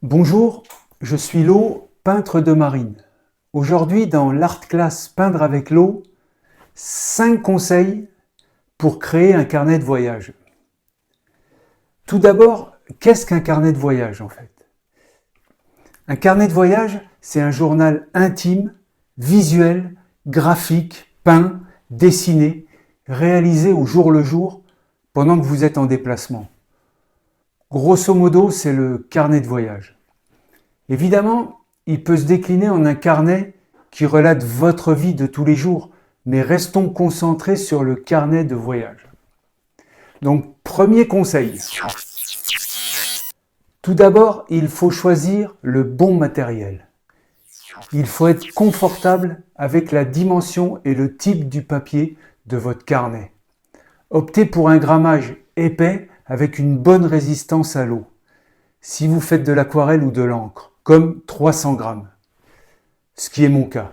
Bonjour, je suis Lo, peintre de marine. Aujourd'hui, dans l'art class Peindre avec l'eau, 5 conseils pour créer un carnet de voyage. Tout d'abord, qu'est-ce qu'un carnet de voyage en fait? Un carnet de voyage, c'est un journal intime, visuel, graphique, peint, dessiné, réalisé au jour le jour pendant que vous êtes en déplacement. Grosso modo, c'est le carnet de voyage. Évidemment, il peut se décliner en un carnet qui relate votre vie de tous les jours, mais restons concentrés sur le carnet de voyage. Donc, premier conseil. Tout d'abord, il faut choisir le bon matériel. Il faut être confortable avec la dimension et le type du papier de votre carnet. Optez pour un grammage épais avec une bonne résistance à l'eau. Si vous faites de l'aquarelle ou de l'encre, comme 300 grammes, ce qui est mon cas.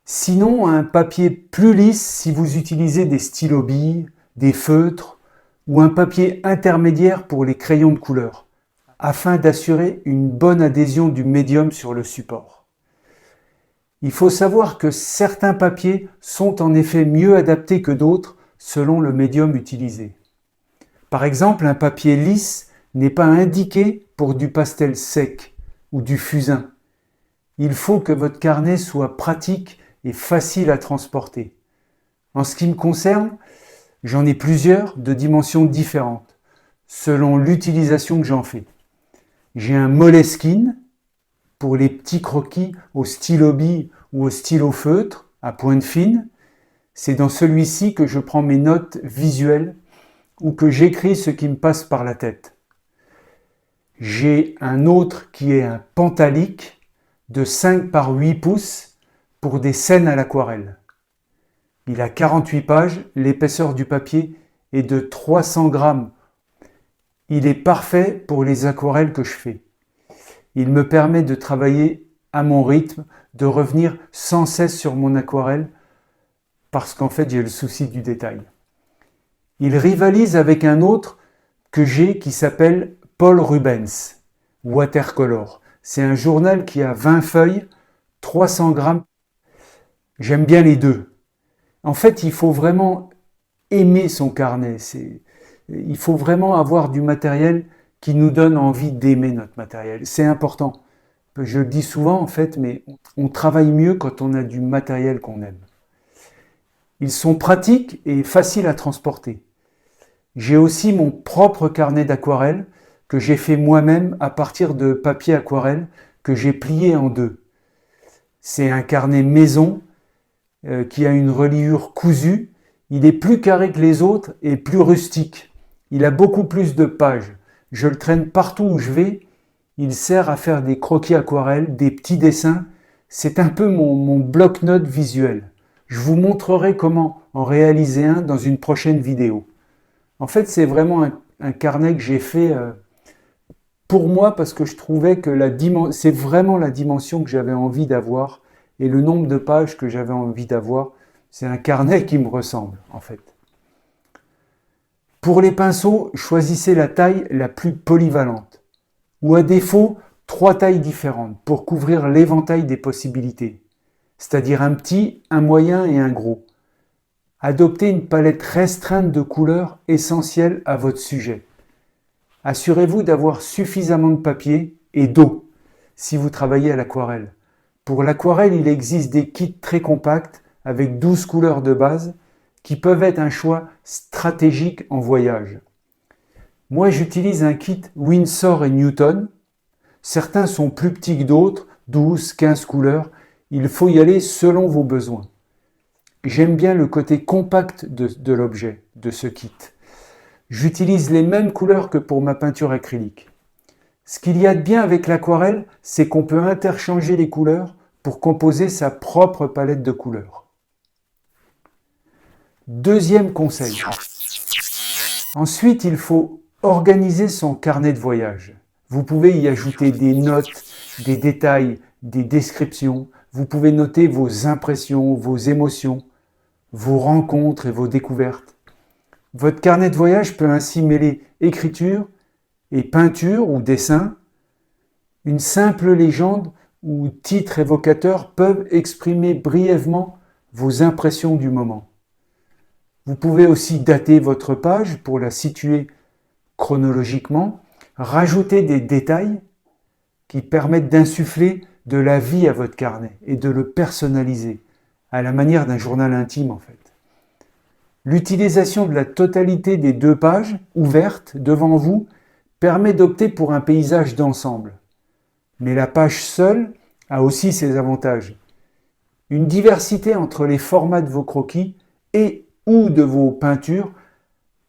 Sinon, un papier plus lisse si vous utilisez des stylos-billes, des feutres ou un papier intermédiaire pour les crayons de couleur, afin d'assurer une bonne adhésion du médium sur le support. Il faut savoir que certains papiers sont en effet mieux adaptés que d'autres selon le médium utilisé. Par exemple, un papier lisse n'est pas indiqué pour du pastel sec ou du fusain. Il faut que votre carnet soit pratique et facile à transporter. En ce qui me concerne, j'en ai plusieurs de dimensions différentes, selon l'utilisation que j'en fais. J'ai un Moleskine pour les petits croquis au stylo-bille ou au stylo feutre à pointe fine. C'est dans celui-ci que je prends mes notes visuelles ou que j'écris ce qui me passe par la tête. J'ai un autre qui est un Pantalique de 5 par 8 pouces pour des scènes à l'aquarelle. Il a 48 pages, l'épaisseur du papier est de 300 grammes. Il est parfait pour les aquarelles que je fais. Il me permet de travailler à mon rythme, de revenir sans cesse sur mon aquarelle parce qu'en fait j'ai le souci du détail. Il rivalise avec un autre que j'ai qui s'appelle Paul Rubens, Watercolor. C'est un journal qui a 20 feuilles, 300 grammes. J'aime bien les deux. En fait, il faut vraiment aimer son carnet. Il faut vraiment avoir du matériel qui nous donne envie d'aimer notre matériel. C'est important. Je le dis souvent en fait, mais on travaille mieux quand on a du matériel qu'on aime. Ils sont pratiques et faciles à transporter. J'ai aussi mon propre carnet d'aquarelle que j'ai fait moi-même à partir de papier aquarelle que j'ai plié en deux. C'est un carnet maison qui a une reliure cousue. Il est plus carré que les autres et plus rustique. Il a beaucoup plus de pages. Je le traîne partout où je vais. Il sert à faire des croquis aquarelles, des petits dessins. C'est un peu mon bloc-notes visuel. Je vous montrerai comment en réaliser un dans une prochaine vidéo. En fait, c'est vraiment un carnet que j'ai fait pour moi parce que je trouvais que c'est vraiment la dimension que j'avais envie d'avoir et le nombre de pages que j'avais envie d'avoir. C'est un carnet qui me ressemble en fait. Pour les pinceaux, choisissez la taille la plus polyvalente ou à défaut 3 tailles différentes pour couvrir l'éventail des possibilités, c'est-à-dire un petit, un moyen et un gros. Adoptez une palette restreinte de couleurs essentielles à votre sujet. Assurez-vous d'avoir suffisamment de papier et d'eau si vous travaillez à l'aquarelle. Pour l'aquarelle, il existe des kits très compacts avec 12 couleurs de base qui peuvent être un choix stratégique en voyage. Moi, j'utilise un kit Winsor et Newton. Certains sont plus petits que d'autres, 12, 15 couleurs. Il faut y aller selon vos besoins. J'aime bien le côté compact de l'objet, de ce kit. J'utilise les mêmes couleurs que pour ma peinture acrylique. Ce qu'il y a de bien avec l'aquarelle, c'est qu'on peut interchanger les couleurs pour composer sa propre palette de couleurs. Deuxième conseil. Ensuite, il faut organiser son carnet de voyage. Vous pouvez y ajouter des notes, des détails, des descriptions. Vous pouvez noter vos impressions, vos émotions, vos rencontres et vos découvertes. Votre carnet de voyage peut ainsi mêler écriture et peinture ou dessin, Une simple légende ou titre évocateur peuvent exprimer brièvement vos impressions du moment. Vous pouvez aussi dater votre page pour la situer chronologiquement, rajouter des détails qui permettent d'insuffler de la vie à votre carnet et de le personnaliser, à la manière d'un journal intime en fait. L'utilisation de la totalité des 2 pages ouvertes devant vous permet d'opter pour un paysage d'ensemble. Mais la page seule a aussi ses avantages. Une diversité entre les formats de vos croquis et ou de vos peintures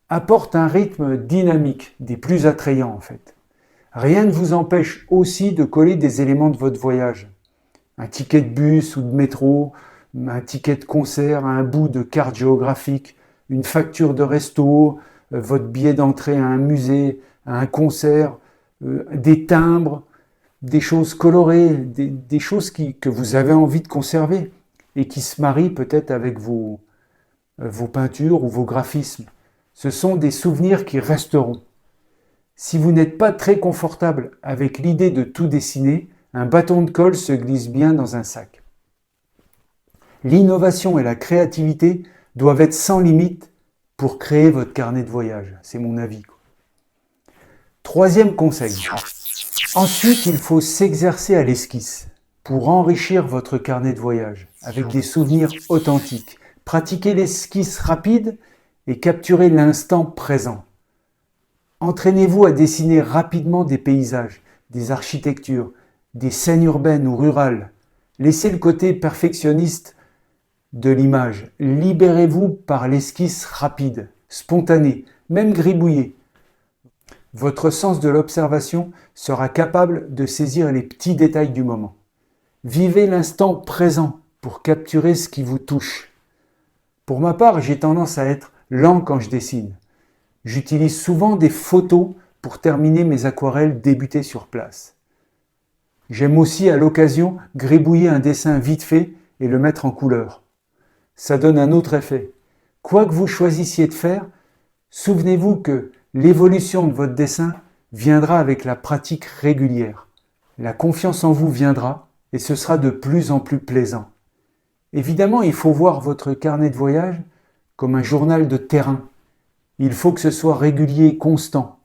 apporte un rythme dynamique, des plus attrayants en fait. Rien ne vous empêche aussi de coller des éléments de votre voyage. Un ticket de bus ou de métro, un ticket de concert, un bout de carte géographique, une facture de resto, votre billet d'entrée à un musée, à un concert, des timbres, des choses colorées, des choses que vous avez envie de conserver et qui se marient peut-être avec vos peintures ou vos graphismes. Ce sont des souvenirs qui resteront. Si vous n'êtes pas très confortable avec l'idée de tout dessiner, un bâton de colle se glisse bien dans un sac. L'innovation et la créativité doivent être sans limite pour créer votre carnet de voyage. C'est mon avis. 3e conseil. Ensuite, il faut s'exercer à l'esquisse pour enrichir votre carnet de voyage avec des souvenirs authentiques. Pratiquez l'esquisse rapide et capturez l'instant présent. Entraînez-vous à dessiner rapidement des paysages, des architectures, des scènes urbaines ou rurales. Laissez le côté perfectionniste de l'image. Libérez-vous par l'esquisse rapide, spontanée, même gribouillée. Votre sens de l'observation sera capable de saisir les petits détails du moment. Vivez l'instant présent pour capturer ce qui vous touche. Pour ma part, j'ai tendance à être lent quand je dessine. J'utilise souvent des photos pour terminer mes aquarelles débutées sur place. J'aime aussi à l'occasion gribouiller un dessin vite fait et le mettre en couleur. Ça donne un autre effet. Quoi que vous choisissiez de faire, souvenez-vous que l'évolution de votre dessin viendra avec la pratique régulière. La confiance en vous viendra et ce sera de plus en plus plaisant. Évidemment, il faut voir votre carnet de voyage comme un journal de terrain. Il faut que ce soit régulier et constant,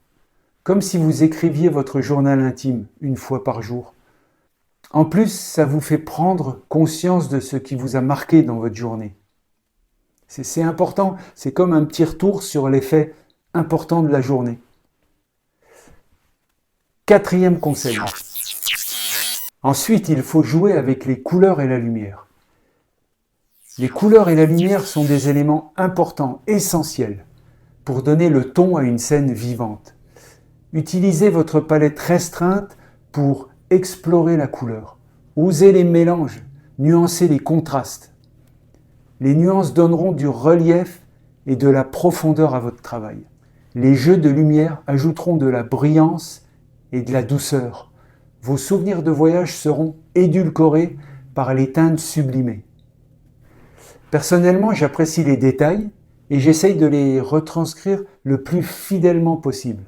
comme si vous écriviez votre journal intime une fois par jour. En plus, ça vous fait prendre conscience de ce qui vous a marqué dans votre journée. C'est important, c'est comme un petit retour sur les faits importants de la journée. 4e conseil. Ensuite, il faut jouer avec les couleurs et la lumière. Les couleurs et la lumière sont des éléments importants, essentiels, pour donner le ton à une scène vivante. Utilisez votre palette restreinte pour explorer la couleur. Osez les mélanges, nuancez les contrastes. Les nuances donneront du relief et de la profondeur à votre travail. Les jeux de lumière ajouteront de la brillance et de la douceur. Vos souvenirs de voyage seront édulcorés par les teintes sublimées. Personnellement, j'apprécie les détails et j'essaye de les retranscrire le plus fidèlement possible.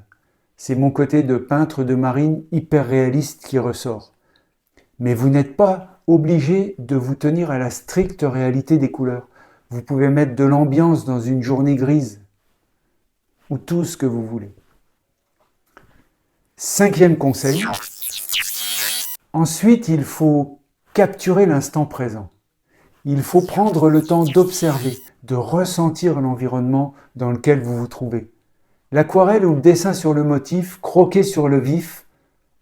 C'est mon côté de peintre de marine hyper réaliste qui ressort. Mais vous n'êtes pas obligé de vous tenir à la stricte réalité des couleurs. Vous pouvez mettre de l'ambiance dans une journée grise ou tout ce que vous voulez. 5e conseil. Ensuite, il faut capturer l'instant présent. Il faut prendre le temps d'observer, de ressentir l'environnement dans lequel vous vous trouvez. L'aquarelle ou le dessin sur le motif, croqué sur le vif,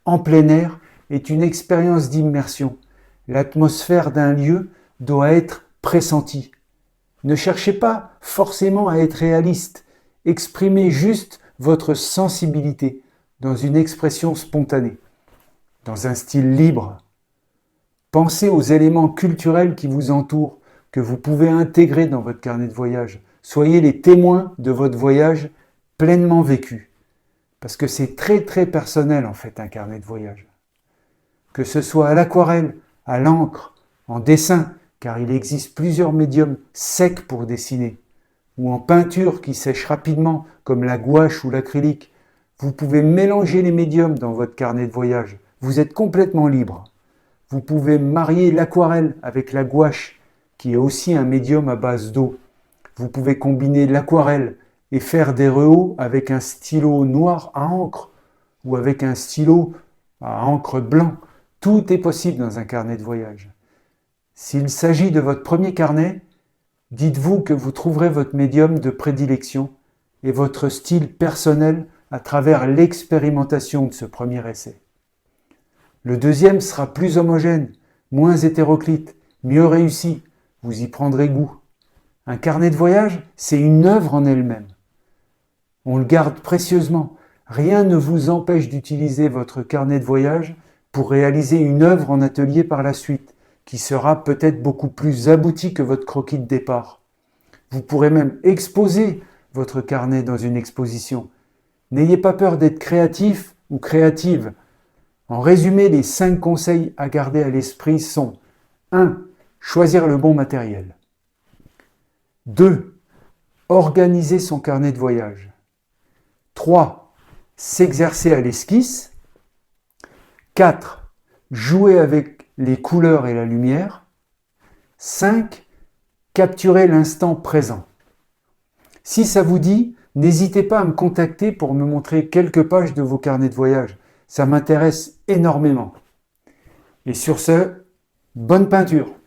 en plein air, est une expérience d'immersion. L'atmosphère d'un lieu doit être pressentie. Ne cherchez pas forcément à être réaliste. Exprimez juste votre sensibilité dans une expression spontanée, dans un style libre. Pensez aux éléments culturels qui vous entourent, que vous pouvez intégrer dans votre carnet de voyage. Soyez les témoins de votre voyage pleinement vécu. Parce que c'est très très personnel en fait un carnet de voyage. Que ce soit à l'aquarelle, à l'encre, en dessin, car il existe plusieurs médiums secs pour dessiner, ou en peinture qui sèche rapidement, comme la gouache ou l'acrylique. Vous pouvez mélanger les médiums dans votre carnet de voyage vous êtes complètement libre. Vous pouvez marier l'aquarelle avec la gouache, qui est aussi un médium à base d'eau. Vous pouvez combiner l'aquarelle et faire des rehauts avec un stylo noir à encre ou avec un stylo à encre blanc. Tout est possible dans un carnet de voyage. S'il s'agit de votre premier carnet, dites-vous que vous trouverez votre médium de prédilection et votre style personnel à travers l'expérimentation de ce premier essai. Le deuxième sera plus homogène, moins hétéroclite, mieux réussi. Vous y prendrez goût. Un carnet de voyage, c'est une œuvre en elle-même. On le garde précieusement. Rien ne vous empêche d'utiliser votre carnet de voyage pour réaliser une œuvre en atelier par la suite, qui sera peut-être beaucoup plus aboutie que votre croquis de départ. Vous pourrez même exposer votre carnet dans une exposition. N'ayez pas peur d'être créatif ou créative. En résumé, les 5 conseils à garder à l'esprit sont 1. Choisir le bon matériel. 2. Organiser son carnet de voyage. 3. S'exercer à l'esquisse. 4. Jouer avec les couleurs et la lumière. 5. Capturer l'instant présent. Si ça vous dit, n'hésitez pas à me contacter pour me montrer quelques pages de vos carnets de voyage. Ça m'intéresse énormément. Et sur ce, bonne peinture!